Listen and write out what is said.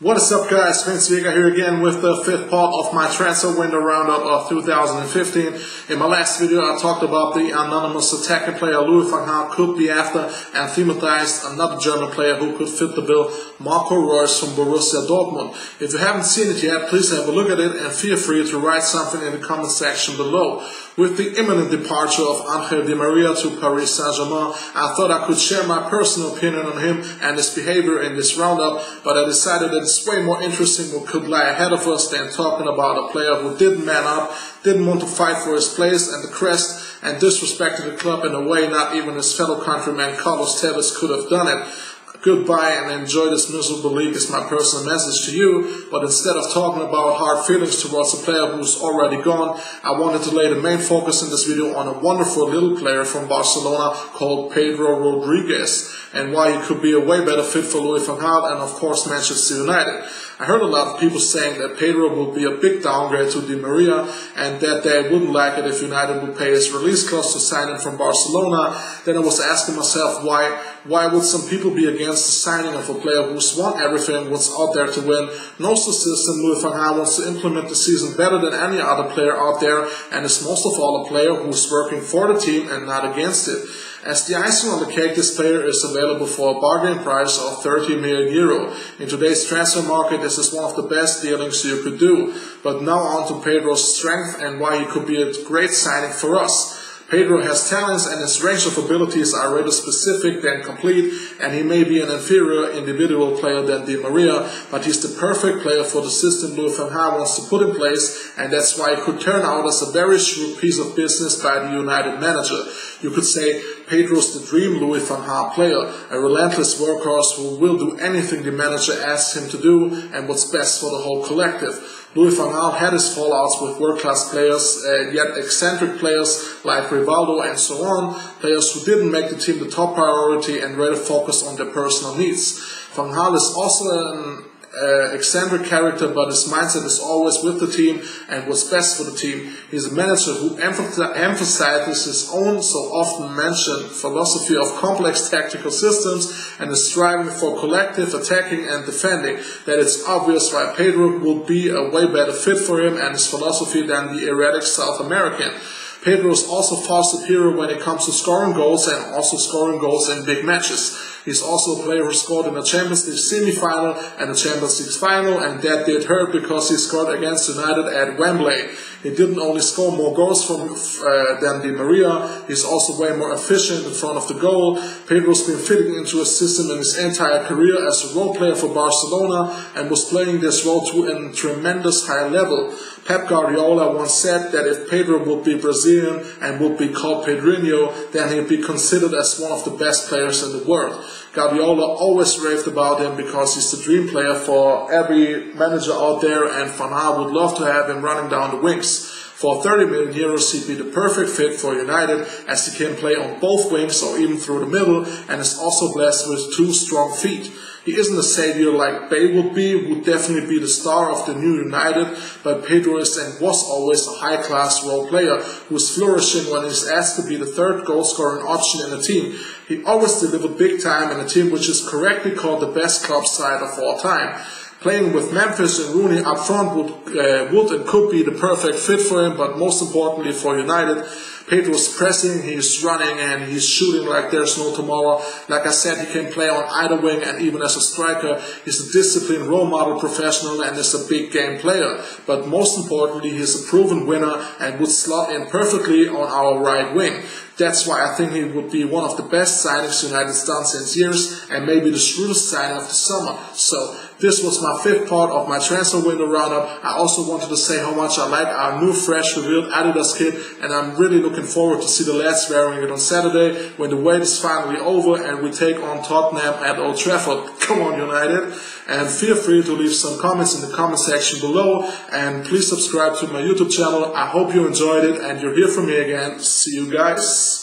What is up, guys? Vince Vega here again with the fifth part of my transfer window roundup of 2015. In my last video I talked about the anonymous attacking player Louis van Gaal could be after and thematized another German player who could fit the bill, Marco Reus from Borussia Dortmund. If you haven't seen it yet, please have a look at it and feel free to write something in the comment section below. With the imminent departure of Angel Di Maria to Paris Saint-Germain, I thought I could share my personal opinion on him and his behavior in this roundup, but I decided that it's way more interesting what could lie ahead of us than talking about a player who didn't man up, didn't want to fight for his place and the crest, and disrespected the club in a way not even his fellow countryman Carlos Tevez could have done it. Goodbye and enjoy this miserable league is my personal message to you, but instead of talking about hard feelings towards a player who's already gone, I wanted to lay the main focus in this video on a wonderful little player from Barcelona called Pedro Rodriguez, and why he could be a way better fit for Louis van Gaal and of course Manchester United. I heard a lot of people saying that Pedro would be a big downgrade to Di Maria and that they wouldn't like it if United would pay his release clause to sign him from Barcelona. Then I was asking myself why would some people be against the signing of a player who's won everything, what's out there to win, knows the system. Louis van Gaal wants to implement the season better than any other player out there and is most of all a player who's working for the team and not against it. As the icing on the cake, this player is available for a bargain price of 30 million euro. In today's transfer market, this is one of the best dealings you could do. But now on to Pedro's strength and why he could be a great signing for us. Pedro has talents and his range of abilities are rather specific than complete, and he may be an inferior individual player than Di Maria, but he's the perfect player for the system Louis van Gaal wants to put in place, and that's why it could turn out as a very shrewd piece of business by the United manager. You could say Pedro's the dream Louis van Gaal player, a relentless workhorse who will do anything the manager asks him to do and what's best for the whole collective. Louis van Gaal had his fallouts with world-class players, yet eccentric players like Rivaldo and so on, players who didn't make the team the top priority and rather focused on their personal needs. Van Gaal is also an eccentric character, but his mindset is always with the team and what's best for the team. He's a manager who emphasizes his own so often mentioned philosophy of complex tactical systems and is striving for collective attacking and defending. That it's obvious why Pedro will be a way better fit for him and his philosophy than the erratic South American. Pedro is also far superior when it comes to scoring goals and also scoring goals in big matches. He's also a player who scored in the Champions League semi-final and the Champions League final, and that did hurt because he scored against United at Wembley. He didn't only score more goals than Di Maria, he's also way more efficient in front of the goal. Pedro's been fitting into a system in his entire career as a role player for Barcelona and was playing this role to a tremendous high level. Pep Guardiola once said that if Pedro would be Brazilian and would be called Pedrinho, then he'd be considered as one of the best players in the world. Guardiola always raved about him because he's the dream player for every manager out there, and Van Gaal would love to have him running down the wings. For 30 million euros, he'd be the perfect fit for United, as he can play on both wings or even through the middle, and is also blessed with two strong feet. He isn't a savior like Bale would definitely be the star of the new United, but Pedro is and was always a high-class role player who is flourishing when he's asked to be the third goal-scoring option in a team. He always delivered big time in a team which is correctly called the best club side of all time. Playing with Memphis and Rooney up front would and could be the perfect fit for him, but most importantly for United, Pedro's pressing, he's running, and he's shooting like there's no tomorrow. Like I said, he can play on either wing and even as a striker. He's a disciplined role model professional and is a big game player. But most importantly, he's a proven winner and would slot in perfectly on our right wing. That's why I think he would be one of the best signings United's done since years and maybe the shrewdest signing of the summer. So this was my fifth part of my transfer window roundup. I also wanted to say how much I like our new fresh revealed Adidas kit, and I'm really looking forward to see the lads wearing it on Saturday when the wait is finally over and we take on Tottenham at Old Trafford. Come on, United! And feel free to leave some comments in the comment section below, and please subscribe to my YouTube channel. I hope you enjoyed it and you'll hear from me again. See you guys!